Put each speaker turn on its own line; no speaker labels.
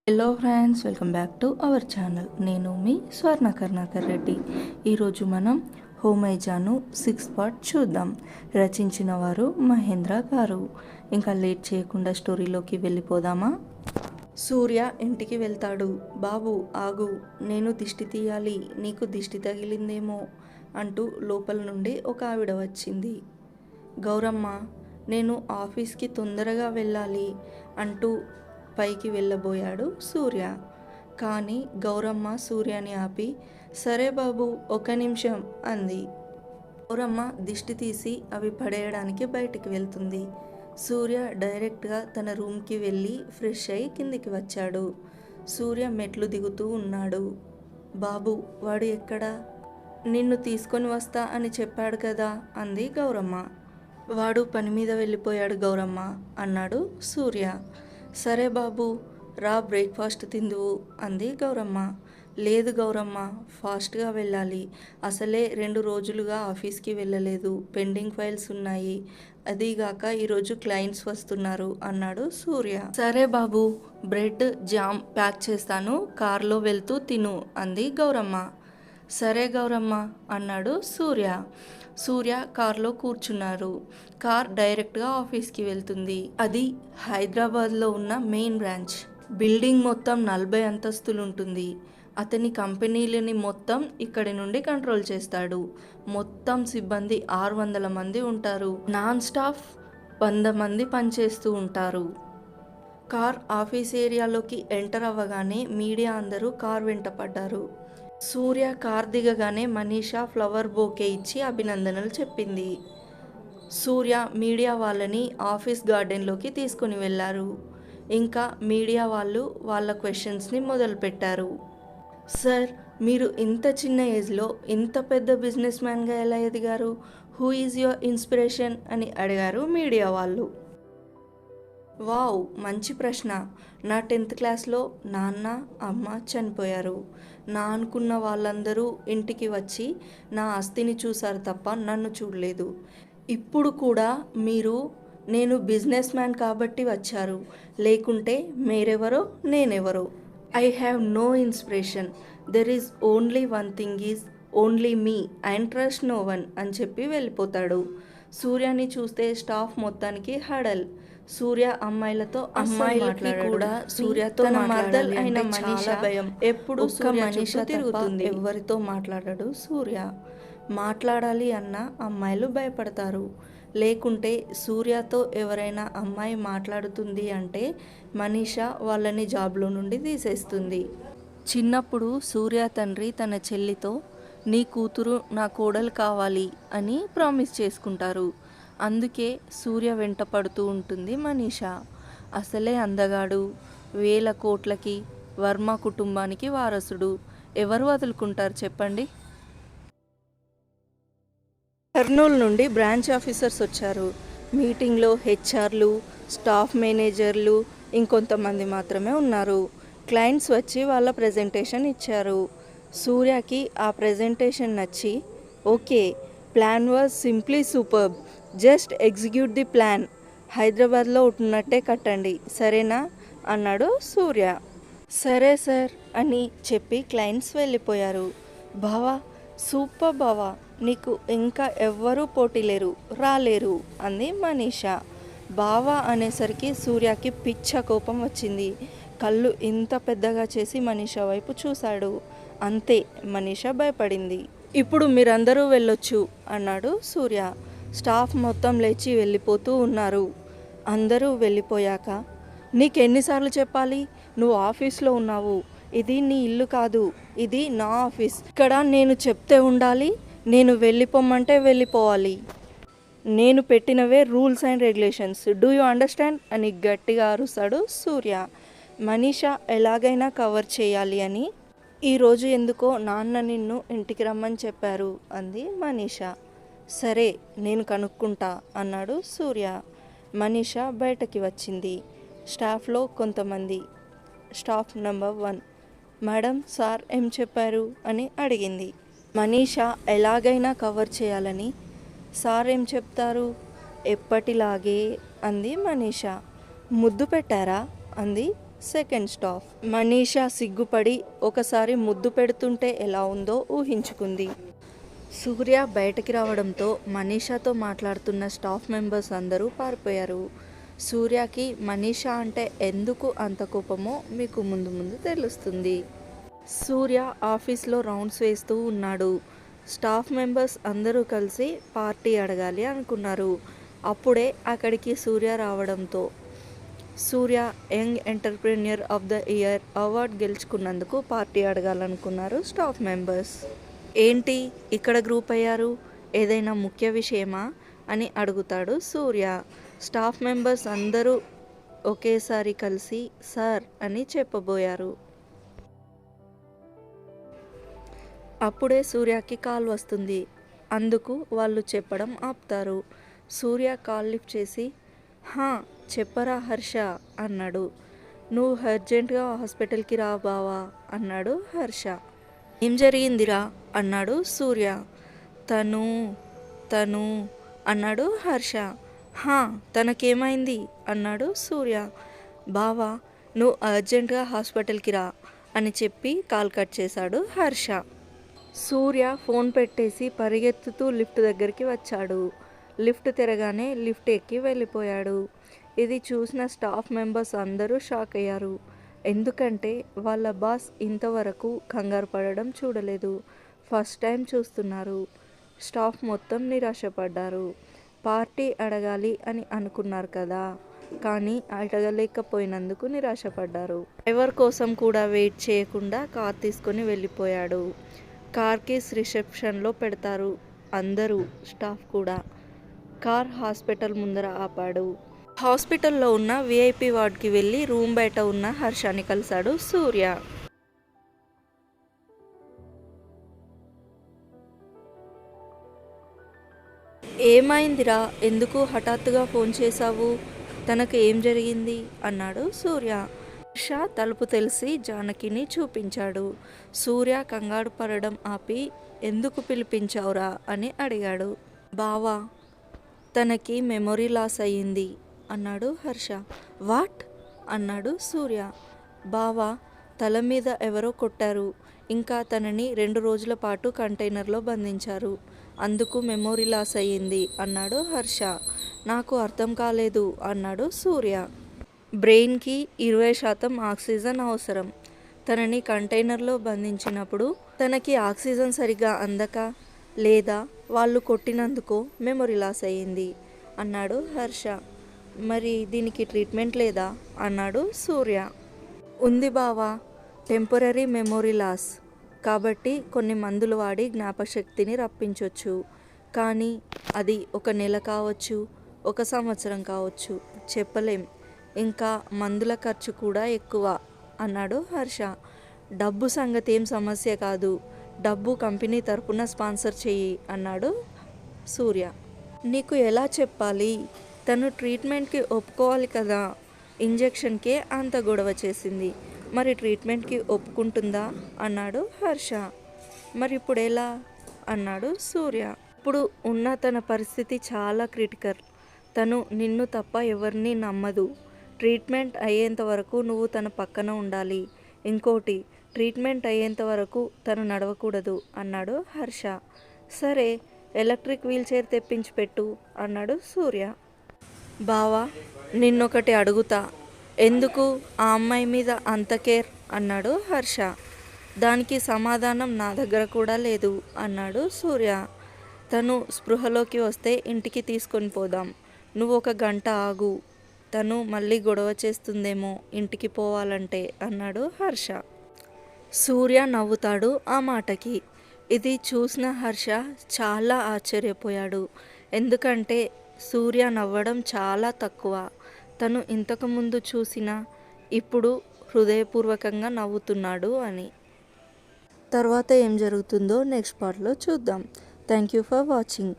Hello friends, welcome back to our channel. నేను మీ స్వర్ణ కర్ణాకర్ రెడ్డి. ఈరోజు మనం హోమైజాను 6th పార్ట్ చూద్దాం. రచించిన వారు మహేంద్ర గారు. ఇంకా లేట్ చేయకుండా స్టోరీలోకి వెళ్ళిపోదామా? సూర్య ఇంటికి వెళ్తాడు. బాబు ఆగు, నేను దిష్టి తీయాలి, నీకు దిష్టి తగిలిందేమో అంటూ లోపల నుండి ఒక ఆవిడ వచ్చింది. గౌరమ్మ, నేను ఆఫీస్కి తొందరగా వెళ్ళాలి అంటూ పైకి వెళ్ళబోయాడు సూర్య. కానీ గౌరమ్మ సూర్యని ఆపి, సరే బాబు, ఒక నిమిషం అంది. గౌరమ్మ దిష్టి తీసి అవి పడేయడానికి బయటికి వెళ్తుంది. సూర్య డైరెక్ట్గా తన రూమ్కి వెళ్ళి ఫ్రెష్ అయి కిందికి వచ్చాడు. సూర్య మెట్లు దిగుతూ ఉన్నాడు. బాబు, వాడు ఎక్కడా? నిన్ను తీసుకొని వస్తా అని చెప్పాడు కదా అంది గౌరమ్మ. వాడు పని మీద వెళ్ళిపోయాడు గౌరమ్మ అన్నాడు సూర్య. సరే బాబు, రా, బ్రేక్ఫాస్ట్ తిందువు అంది గౌరమ్మ. లేదు గౌరమ్మ, ఫాస్ట్గా వెళ్ళాలి. అసలే 2 రోజులుగా ఆఫీస్కి వెళ్ళలేదు, పెండింగ్ ఫైల్స్ ఉన్నాయి. అదీగాక ఈరోజు క్లయింట్స్ వస్తున్నారు అన్నాడు సూర్య. సరే బాబు, బ్రెడ్ జామ్ ప్యాక్ చేస్తాను, కార్లో వెళ్తూ తిను అంది గౌరమ్మ. సరే గౌరమ్మ అన్నాడు సూర్య. సూర్య కార్లో కూర్చున్నారు. కార్ డైరెక్ట్గా ఆఫీస్కి వెళ్తుంది. అది హైదరాబాద్లో ఉన్న మెయిన్ బ్రాంచ్. బిల్డింగ్ మొత్తం 40 అంతస్తులు ఉంటుంది. అతని కంపెనీలని మొత్తం ఇక్కడి నుండి కంట్రోల్ చేస్తాడు. మొత్తం సిబ్బంది 600 మంది ఉంటారు. నాన్ స్టాఫ్ 100 మంది పనిచేస్తూ ఉంటారు. కార్ ఆఫీస్ ఏరియాలోకి ఎంటర్ అవ్వగానే మీడియా అందరూ కార్ వెంట పడ్డారు. సూర్య కార్ దిగగానే మనీషా ఫ్లవర్ బొకే ఇచ్చి అభినందనలు చెప్పింది. సూర్య మీడియా వాళ్ళని ఆఫీస్ గార్డెన్లోకి తీసుకుని వెళ్ళారు. ఇంకా మీడియా వాళ్ళు వాళ్ళ క్వశ్చన్స్ని మొదలుపెట్టారు. సార్, మీరు ఇంత చిన్న ఏజ్లో ఇంత పెద్ద బిజినెస్ మ్యాన్గా ఎలా ఎదిగారు? హూ ఈజ్ యువర్ ఇన్స్పిరేషన్ అని అడిగారు మీడియా వాళ్ళు. వావ్, మంచి ప్రశ్న. నా 10th క్లాస్లో నాన్న అమ్మ చనిపోయారు. నా అనుకున్న వాళ్ళందరూ ఇంటికి వచ్చి నా ఆస్తిని చూశారు తప్ప నన్ను చూడలేదు. ఇప్పుడు కూడా మీరు నేను బిజినెస్ మ్యాన్ కాబట్టి వచ్చారు, లేకుంటే మీరెవరో నేనెవరో. I have no inspiration. There is only one thing is only me and trust no one అని చెప్పి వెళ్ళిపోతాడు. సూర్యాని చూస్తే స్టాఫ్ మొత్తానికి హడల్. సూర్య అమ్మాయిలతో అమ్మాయిలకి కూడా సూర్యతో మర్దల్ అయిన మనీషా భయం. ఎప్పుడు మనీషా తిరుగుతుంది, ఎవరితో మాట్లాడాడు సూర్య. మాట్లాడాలి అన్న అమ్మాయిలు భయపడతారు. లేకుంటే సూర్యతో ఎవరైనా అమ్మాయి మాట్లాడుతుంది అంటే మనీషా వాళ్ళని జాబ్లో నుండి తీసేస్తుంది. చిన్నప్పుడు సూర్య తండ్రి తన చెల్లితో నీ కూతురు నా కోడలు కావాలి అని ప్రామిస్ చేసుకుంటారు. అందుకే సూర్య వెంట పడుతూ ఉంటుంది మనీషా. అసలే అందగాడు, 1000 కోట్లకి, వర్మ కుటుంబానికి వారసుడు. ఎవరు వదులుకుంటారు చెప్పండి? కర్నూలు నుండి బ్రాంచ్ ఆఫీసర్స్ వచ్చారు. మీటింగ్లో హెచ్ఆర్లు, స్టాఫ్ మేనేజర్లు, ఇంకొంతమంది మాత్రమే ఉన్నారు. క్లయింట్స్ వచ్చి వాళ్ళ ప్రెజెంటేషన్ ఇచ్చారు. సూర్యకి ఆ ప్రెజెంటేషన్ నచ్చి, okay, plan was simply superb, just execute the plan, హైదరాబాద్లో ఉన్నట్టే కట్టండి, సరేనా అన్నాడు సూర్య. సరే సార్ అని చెప్పి క్లయింట్స్ వెళ్ళిపోయారు. బావా, సూపర్ బావా, నీకు ఇంకా ఎవ్వరూ పోటీ లేరు, రాలేరు అంది మనీషా. బావా అనేసరికి సూర్యకి పిచ్చ కోపం వచ్చింది. కళ్ళు ఇంత పెద్దగా చేసి మనీషా వైపు చూశాడు. అంతే, మనీషా భయపడింది. ఇప్పుడు మీరందరూ వెళ్ళొచ్చు అన్నాడు సూర్య. స్టాఫ్ మొత్తం లేచి వెళ్ళిపోతూ ఉన్నారు. అందరూ వెళ్ళిపోయాక, నీకెన్నిసార్లు చెప్పాలి, నువ్వు ఆఫీస్లో ఉన్నావు, ఇది నీ ఇల్లు కాదు, ఇది నా ఆఫీస్. ఇక్కడ నేను చెప్తే ఉండాలి, నేను వెళ్ళిపోమంటే వెళ్ళిపోవాలి. నేను పెట్టినవే rules and regulations, do you understand అని గట్టిగా అరుస్తాడు సూర్య. మనీషా ఎలాగైనా కవర్ చేయాలి అని, ఈరోజు ఎందుకో నాన్న నిన్ను ఇంటికి రమ్మని చెప్పారు అంది మనీషా. సరే, నేను కనుక్కుంటా అన్నాడు సూర్య. మనీషా బయటకి వచ్చింది. స్టాఫ్లో కొంతమంది. స్టాఫ్ నెంబర్ 1, మేడం, సార్ ఏం చెప్పారు అని అడిగింది. మనీషా ఎలాగైనా కవర్ చేయాలని, సార్ ఏం చెప్తారు, ఎప్పటిలాగే అంది మనీషా. ముద్దు పెట్టారా అంది సెకండ్ స్టాఫ్. మనీషా సిగ్గుపడి ఒకసారి ముద్దు పెడుతుంటే ఎలా ఉందో ఊహించుకుంది. సూర్య బయటకి రావడంతో మనీషాతో మాట్లాడుతున్న స్టాఫ్ మెంబర్స్ అందరూ పారిపోయారు. సూర్యకి మనీషా అంటే ఎందుకు అంత కోపమో మీకు ముందు ముందు తెలుస్తుంది. సూర్య ఆఫీస్లో రౌండ్స్ వేస్తూ ఉన్నాడు. స్టాఫ్ మెంబర్స్ అందరూ కలిసి పార్టీ అడగాలి అనుకున్నారు. అప్పుడే అక్కడికి సూర్య రావడంతో Surya young entrepreneur of the year award గెలుచుకున్నందుకు పార్టీ అడగాలనుకున్నారు స్టాఫ్ మెంబర్స్. ఏంటి ఇక్కడ గ్రూప్ అయ్యారు, ఏదైనా ముఖ్య విషయమా అని అడుగుతాడు సూర్య. స్టాఫ్ మెంబర్స్ అందరూ ఒకేసారి కలిసి సార్ అని చెప్పబోయారు. అప్పుడే సూర్యకి కాల్ వస్తుంది. అందుకు వాళ్ళు చెప్పడం ఆపుతారు. సూర్య కాల్ లిఫ్ట్ చేసి హా చెప్పరా హర్ష అన్నాడు. నువ్వు అర్జెంటుగా హాస్పిటల్కి రా బావా అన్నాడు హర్ష. ఏం జరిగిందిరా అన్నాడు సూర్య. తను తను అన్నాడు హర్ష. హా తనకేమైంది అన్నాడు సూర్య. బావా నువ్వు అర్జెంటుగా హాస్పిటల్కి రా అని చెప్పి కాల్ కట్ చేశాడు హర్ష. సూర్య ఫోన్ పెట్టేసి పరిగెత్తుతూ లిఫ్ట్ దగ్గరికి వచ్చాడు. లిఫ్ట్ తెరగానే లిఫ్ట్ ఎక్కి వెళ్ళిపోయాడు. ఇది చూసిన స్టాఫ్ మెంబర్స్ అందరూ షాక్ అయ్యారు. ఎందుకంటే వాళ్ళ బాస్ ఇంతవరకు కంగారు పడడం చూడలేదు. ఫస్ట్ టైం చూస్తున్నారు. స్టాఫ్ మొత్తం నిరాశపడ్డారు. పార్టీ అడగాలి అని అనుకున్నారు కదా, కానీ అడగలేకపోయినందుకు నిరాశపడ్డారు. డ్రైవర్ కోసం కూడా వెయిట్ చేయకుండా కార్ తీసుకొని వెళ్ళిపోయాడు. కార్ కేస్ రిసెప్షన్లో పెడతారు అందరూ, స్టాఫ్ కూడా. కార్ హాస్పిటల్ ముందర ఆపాడు. హాస్పిటల్లో ఉన్న విఐపి వార్డ్కి వెళ్ళి రూమ్ బయట ఉన్న హర్షాన్ని కలిశాడు సూర్య. ఏమైందిరా, ఎందుకు హఠాత్తుగా ఫోన్ చేశావు, తనకు ఏం జరిగింది అన్నాడు సూర్య. హర్ష తలుపు తెలిసి జానకిని చూపించాడు. సూర్య కంగారు పడడం ఆపి ఎందుకు పిలిపించావురా అని అడిగాడు. బావా తనకి మెమొరీ లాస్ అయ్యింది అన్నాడు హర్ష. వాట్ అన్నాడు సూర్య. బావా తల మీద ఎవరో కొట్టారు, ఇంకా తనని 2 రోజుల పాటు కంటైనర్లో బంధించారు, అందుకు మెమొరీ లాస్ అయ్యింది అన్నాడు హర్ష. నాకు అర్థం కాలేదు అన్నాడు సూర్య. బ్రెయిన్కి 20% ఆక్సిజన్ అవసరం. తనని కంటైనర్లో బంధించినప్పుడు తనకి ఆక్సిజన్ సరిగా అందక లేదా వాళ్ళు కొట్టినందుకు మెమొరీ లాస్ అయ్యింది అన్నాడు హర్ష. మరి దీనికి ట్రీట్మెంట్ లేదా అన్నాడు సూర్య. ఉంది బావా, టెంపరరీ మెమొరీ లాస్ కాబట్టి కొన్ని మందులు వాడి జ్ఞాపశక్తిని రప్పించవచ్చు. కానీ అది 1 నెల కావచ్చు, 1 సంవత్సరం కావచ్చు, చెప్పలేం. ఇంకా మందుల ఖర్చు కూడా ఎక్కువ అన్నాడు హర్ష. డబ్బు సంగతి ఏం సమస్య కాదు, డబ్బు కంపెనీ తరపున స్పాన్సర్ చెయ్యి అన్నాడు సూర్య. నీకు ఎలా చెప్పాలి, తను ట్రీట్మెంట్కి ఒప్పుకోవాలి కదా, ఇంజెక్షన్కే అంత గొడవ చేసింది, మరి ట్రీట్మెంట్కి ఒప్పుకుంటుందా అన్నాడు హర్ష. మరి ఇప్పుడు ఎలా అన్నాడు సూర్య. ఇప్పుడు ఉన్న తన పరిస్థితి చాలా క్రిటికల్. తను నిన్ను తప్ప ఎవరిని నమ్మదు. ట్రీట్మెంట్ అయ్యేంత వరకు నువ్వు తన పక్కన ఉండాలి. ఇంకోటి, ట్రీట్మెంట్ అయ్యేంత వరకు తను నడవకూడదు అన్నాడు హర్ష. సరే ఎలక్ట్రిక్ వీల్ చైర్ తెప్పించి పెట్టు అన్నాడు సూర్య. బావా నిన్నొకటి అడుగుతా, ఎందుకు ఆ అమ్మాయి మీద అంత కేర్ అన్నాడు హర్ష. దానికి సమాధానం నా దగ్గర కూడా లేదు అన్నాడు సూర్య. తను స్పృహలోకి వస్తే ఇంటికి తీసుకొని పోదాం, నువ్వు 1 గంట ఆగు, తను మళ్ళీ గొడవ చేస్తుందేమో ఇంటికి పోవాలంటే అన్నాడు హర్ష. సూర్య నవ్వుతాడు ఆ మాటకి. ఇది చూసిన హర్ష చాలా ఆశ్చర్యపోయాడు. ఎందుకంటే సూర్య నవ్వడం చాలా తక్కువ. తను ఇంతకుముందు చూసినా ఇప్పుడు హృదయపూర్వకంగా నవ్వుతున్నాడు అని. తర్వాత ఏం జరుగుతుందో నెక్స్ట్ పార్ట్లో చూద్దాం. Thank you for watching.